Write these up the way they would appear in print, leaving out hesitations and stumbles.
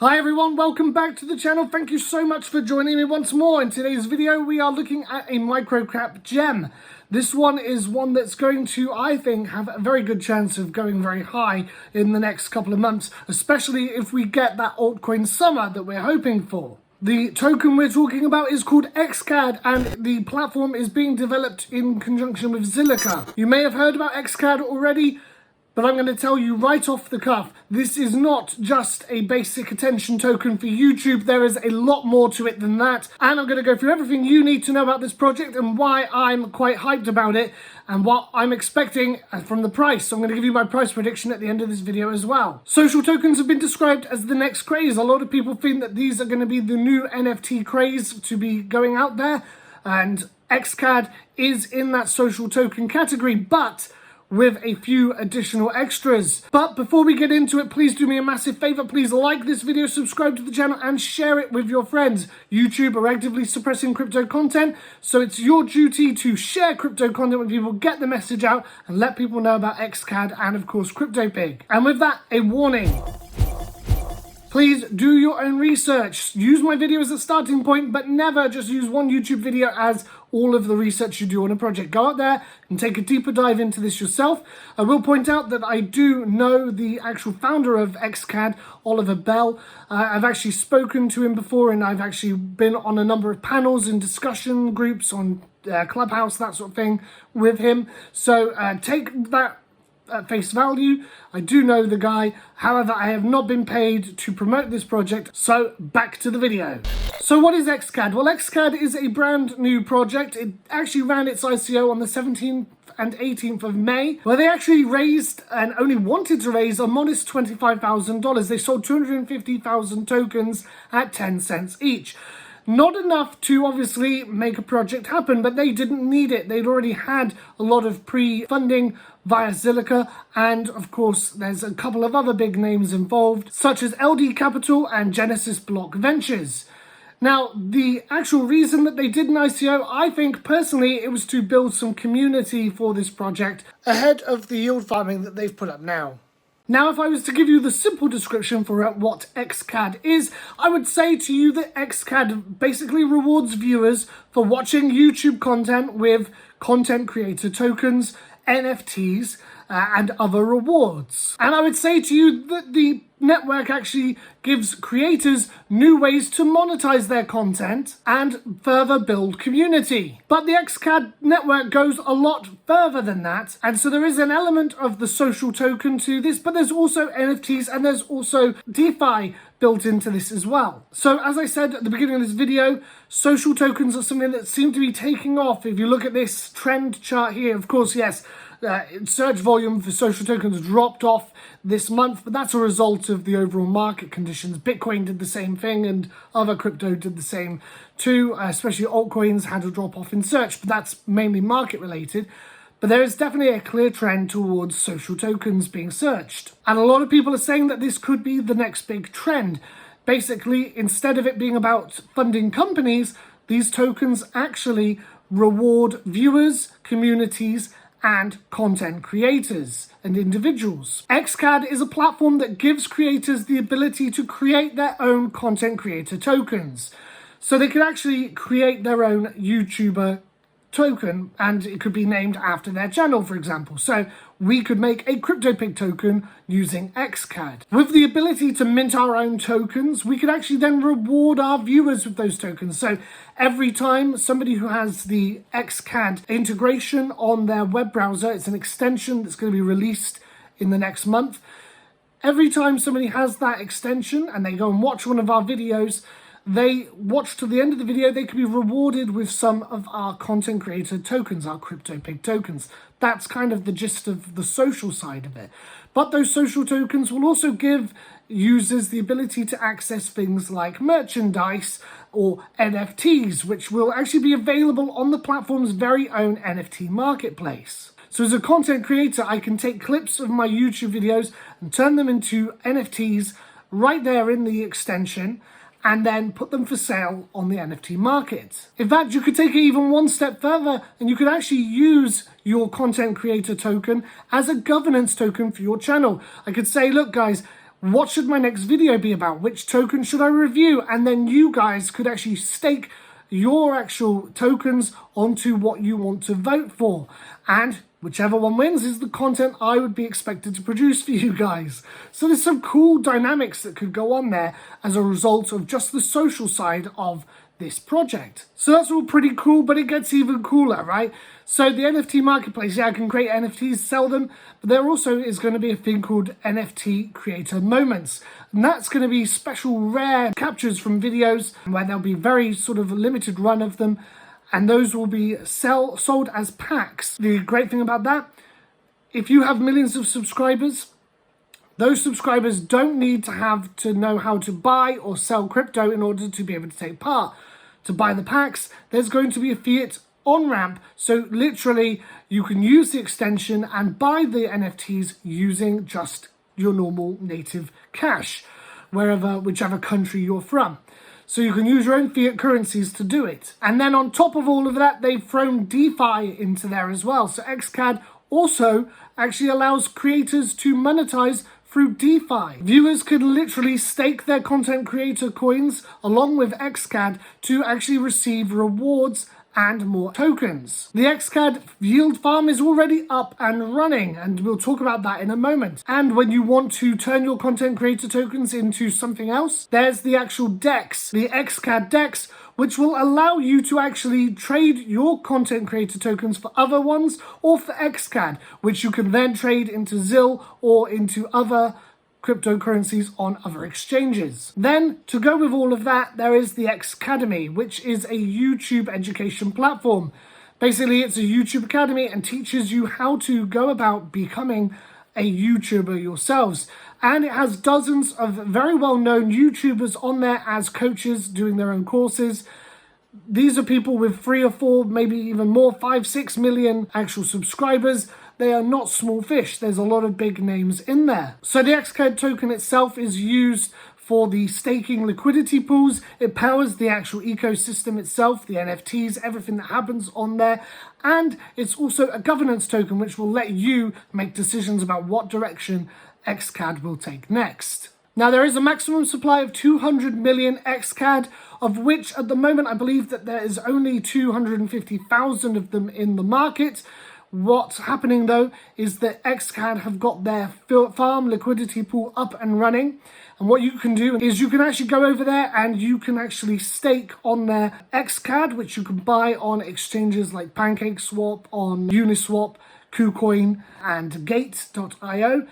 Hi everyone, welcome back to the channel. Thank you so much for joining me once more. In today's video, we are looking at a microcap gem. This one is one that's going to, I think, have a very good chance of going very high in the next couple of months, especially if we get that altcoin summer that we're hoping for. The token we're talking about is called XCAD, and the platform is being developed in conjunction with Zilliqa. You may have heard about XCAD already, but I'm going to tell you right off the cuff, this is not just a basic attention token for YouTube. There is a lot more to it than that. And I'm going to go through everything you need to know about this project and why I'm quite hyped about it and what I'm expecting from the price. So I'm going to give you my price prediction at the end of this video as well. Social tokens have been described as the next craze. A lot of people think that these are going to be the new NFT craze to be going out there. And XCAD is in that social token category, but with a few additional extras. But before we get into it, please do me a massive favor. Please like this video, subscribe to the channel, and share it with your friends. YouTube are actively suppressing crypto content, so it's your duty to share crypto content with people, get the message out, and let people know about XCAD and, of course, CryptoPig. And with that, a warning. Please do your own research. Use my video as a starting point, but never just use one YouTube video as all of the research you do on a project. Go out there and take a deeper dive into this yourself. I will point out that I do know the actual founder of XCAD, Oliver Bell. I've actually spoken to him before, and I've actually been on a number of panels and discussion groups on Clubhouse, that sort of thing, with him. So take that at face value. I do know the guy, however I have not been paid to promote this project, so back to the video. So what is XCAD? Well, XCAD is a brand new project. It actually ran its ICO on the 17th and 18th of May, where they actually raised and only wanted to raise a modest $25,000. They sold 250,000 tokens at 10 cents each. Not enough to obviously make a project happen, but they didn't need it. They'd already had a lot of pre-funding via Zilliqa, and of course there's a couple of other big names involved, such as LD Capital and Genesis Block Ventures. Now, the actual reason that they did an ICO, I think personally, it was to build some community for this project ahead of the yield farming that they've put up now. Now, if I was to give you the simple description for what XCAD is, I would say to you that XCAD basically rewards viewers for watching YouTube content with content creator tokens, NFTs, and other rewards. And I would say to you that the network actually gives creators new ways to monetize their content and further build community. But the XCAD network goes a lot further than that, and so there is an element of the social token to this, but there's also NFTs and there's also DeFi built into this as well. So as I said at the beginning of this video, social tokens are something that seem to be taking off. If you look at this trend chart here, of course, yes, search volume for social tokens dropped off this month, but that's a result of the overall market conditions. Bitcoin did the same thing, and other crypto did the same too, especially altcoins had a drop off in search, but that's mainly market related. But there is definitely a clear trend towards social tokens being searched. And a lot of people are saying that this could be the next big trend. Basically, instead of it being about funding companies, these tokens actually reward viewers, communities, and content creators and individuals. XCAD is a platform that gives creators the ability to create their own content creator tokens. So they can actually create their own YouTuber token, and it could be named after their channel, for example. So we could make a CryptoPig token using XCAD. With the ability to mint our own tokens, we could actually then reward our viewers with those tokens. So every time somebody who has the XCAD integration on their web browser, it's an extension that's going to be released in the next month. Every time somebody has that extension and they go and watch one of our videos, they watch to the end of the video, they can be rewarded with some of our content creator tokens, our CryptoPig tokens. That's kind of the gist of the social side of it. But those social tokens will also give users the ability to access things like merchandise or NFTs, which will actually be available on the platform's very own NFT marketplace. So as a content creator, I can take clips of my YouTube videos and turn them into NFTs right there in the extension, and then put them for sale on the NFT market. In fact, you could take it even one step further, and you could actually use your content creator token as a governance token for your channel. I could say, look guys, what should my next video be about? Which token should I review? And then you guys could actually stake your actual tokens onto what you want to vote for. And whichever one wins is the content I would be expected to produce for you guys. So there's some cool dynamics that could go on there as a result of just the social side of this project. So that's all pretty cool, but it gets even cooler, right? So the NFT marketplace, yeah, I can create NFTs, sell them, but there also is going to be a thing called NFT creator moments. And that's going to be special rare captures from videos where there'll be very sort of limited run of them, and those will be sold as packs. The great thing about that, if you have millions of subscribers, those subscribers don't need to have to know how to buy or sell crypto in order to be able to take part. To buy the packs, there's going to be a fiat onramp. So literally, you can use the extension and buy the NFTs using just your normal native cash, whichever country you're from. So you can use your own fiat currencies to do it. And then on top of all of that, they've thrown DeFi into there as well. So XCAD also actually allows creators to monetize through DeFi. Viewers could literally stake their content creator coins along with XCAD to actually receive rewards and more tokens. The XCAD yield farm is already up and running, and we'll talk about that in a moment. And when you want to turn your content creator tokens into something else, there's the actual DEX, the XCAD DEX, which will allow you to actually trade your content creator tokens for other ones or for XCAD, which you can then trade into Zill or into other cryptocurrencies on other exchanges. Then, to go with all of that, there is the XCADEMY, which is a YouTube education platform. Basically, it's a YouTube academy and teaches you how to go about becoming a YouTuber yourselves. And it has dozens of very well-known YouTubers on there as coaches doing their own courses. These are people with 3 or 4, maybe even more, 5, 6 million actual subscribers. They are not small fish. There's a lot of big names in there. So the XCAD token itself is used for the staking liquidity pools. It powers the actual ecosystem itself, the NFTs, everything that happens on there. And it's also a governance token, which will let you make decisions about what direction XCAD will take next. Now, there is a maximum supply of 200 million XCAD, of which at the moment I believe that there is only 250,000 of them in the market. What's happening though is that XCAD have got their farm liquidity pool up and running. And what you can do is you can actually go over there and you can actually stake on their XCAD, which you can buy on exchanges like PancakeSwap, on Uniswap, KuCoin, and Gate.io.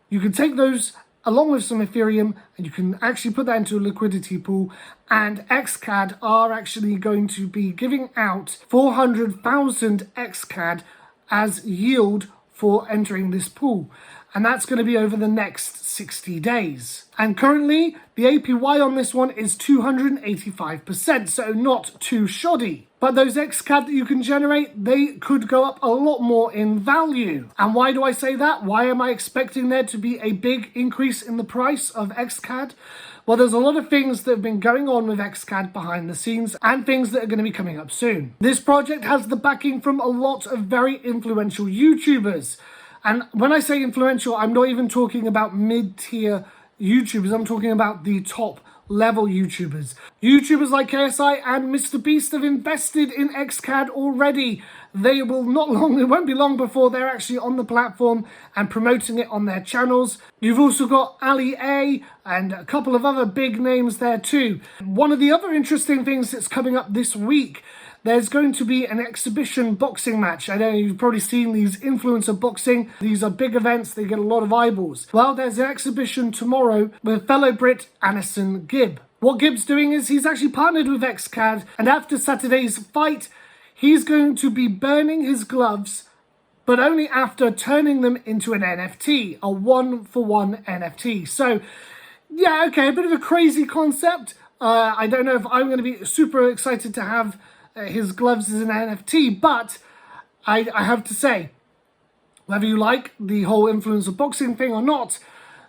You can take those along with some Ethereum, and you can actually put that into a liquidity pool. And XCAD are actually going to be giving out 400,000 XCAD as yield for entering this pool. And that's going to be over the next 60 days. And currently, the APY on this one is 285%, so not too shoddy. But those XCAD that you can generate, they could go up a lot more in value. And why do I say that? Why am I expecting there to be a big increase in the price of XCAD? Well, there's a lot of things that have been going on with XCAD behind the scenes and things that are going to be coming up soon. This project has the backing from a lot of very influential YouTubers. And when I say influential, I'm not even talking about mid-tier YouTubers. I'm talking about the top level YouTubers. YouTubers like KSI and Mr Beast have invested in XCAD already. It won't be long before they're actually on the platform and promoting it on their channels. You've also got Ali A and a couple of other big names there too. One of the other interesting things that's coming up this week, there's going to be an exhibition boxing match. I know you've probably seen these influencer boxing. These are big events. They get a lot of eyeballs. Well, there's an exhibition tomorrow with fellow Brit Anderson Gibb. What Gibb's doing is he's actually partnered with XCAD, and after Saturday's fight, he's going to be burning his gloves, but only after turning them into an NFT, a one-for-one NFT. So, yeah, okay, a bit of a crazy concept. I don't know if I'm going to be super excited to have his gloves as an NFT, but I have to say, whether you like the whole influencer boxing thing or not,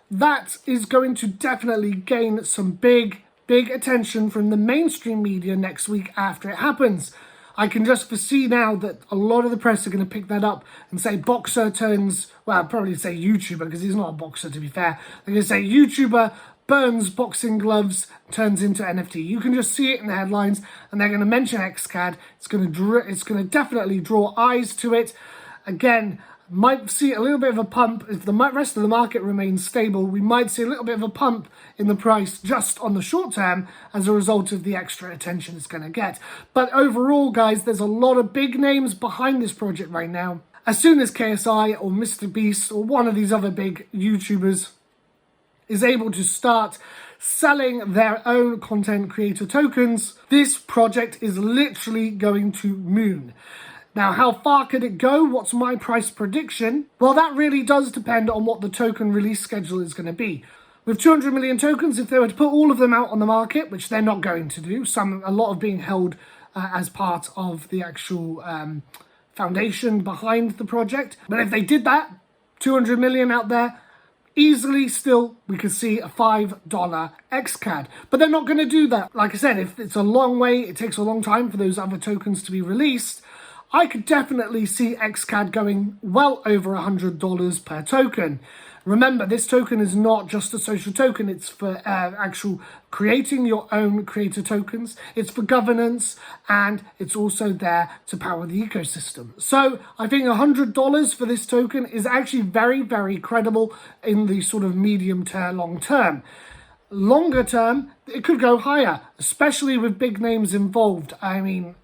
that is going to definitely gain some big attention from the mainstream media next week after it happens. I can just foresee now that a lot of the press are going to pick that up and say boxer turns, well, I'd probably say YouTuber, because he's not a boxer, to be fair. They're going to say YouTuber burns boxing gloves, turns into NFT. You can just see it in the headlines, and they're going to mention XCAD. It's going to definitely draw eyes to it. Again, might see a little bit of a pump. If the rest of the market remains stable, we might see a little bit of a pump in the price just on the short term as a result of the extra attention it's going to get. But overall, guys, there's a lot of big names behind this project right now. As soon as KSI or Mr Beast or one of these other big YouTubers is able to start selling their own content creator tokens, this project is literally going to moon. Now, how far could it go? What's my price prediction? Well, that really does depend on what the token release schedule is going to be. With 200 million tokens, if they were to put all of them out on the market, which they're not going to do, a lot of being held as part of the actual foundation behind the project. But if they did that, 200 million out there, easily still we could see a $5 XCAD. But they're not going to do that. Like I said, if it's a long way, it takes a long time for those other tokens to be released, I could definitely see XCAD going well over $100 per token. Remember, this token is not just a social token. It's for actual creating your own creator tokens. It's for governance, and it's also there to power the ecosystem. So I think $100 for this token is actually very, very credible in the sort of medium to long term. Longer term, it could go higher, especially with big names involved. I mean,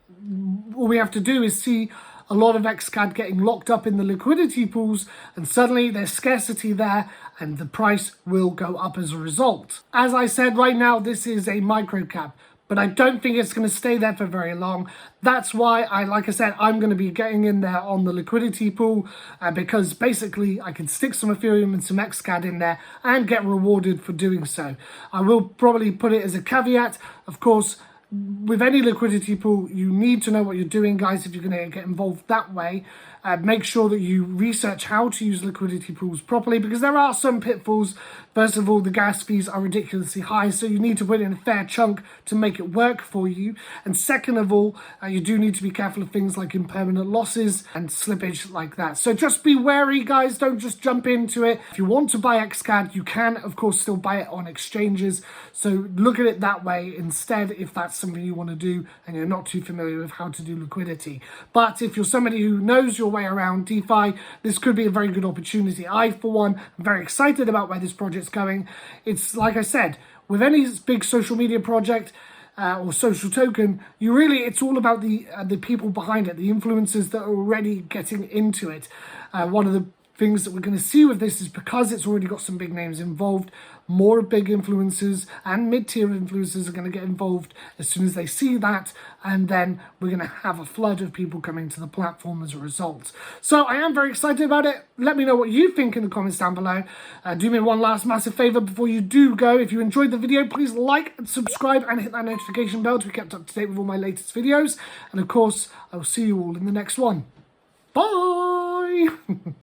all we have to do is see a lot of XCAD getting locked up in the liquidity pools, and suddenly there's scarcity there, and the price will go up as a result. As I said, right now this is a microcap, but I don't think it's going to stay there for very long. That's why like I said, I'm going to be getting in there on the liquidity pool, because basically I can stick some Ethereum and some XCAD in there and get rewarded for doing so. I will probably put it as a caveat, of course. With any liquidity pool, you need to know what you're doing, guys, if you're going to get involved that way. Make sure that you research how to use liquidity pools properly, because there are some pitfalls. First of all, the gas fees are ridiculously high, so you need to put in a fair chunk to make it work for you. And second of all, you do need to be careful of things like impermanent losses and slippage like that. So just be wary, guys. Don't just jump into it. If you want to buy XCAD, you can, of course, still buy it on exchanges. So look at it that way instead, if that's something you want to do and you're not too familiar with how to do liquidity. But if you're somebody who knows your way around DeFi, this could be a very good opportunity. I, for one, am very excited about where this project's going. It's like I said, with any big social media project or social token, it's all about the people behind it, the influencers that are already getting into it. One of the things that we're going to see with this is, because it's already got some big names involved, more big influencers and mid-tier influencers are going to get involved as soon as they see that, and then we're going to have a flood of people coming to the platform as a result. So I am very excited about it. Let me know what you think in the comments down below. Do me one last massive favor before you do go. If you enjoyed the video, please like and subscribe and hit that notification bell to be kept up to date with all my latest videos. And of course, I will see you all in the next one. Bye!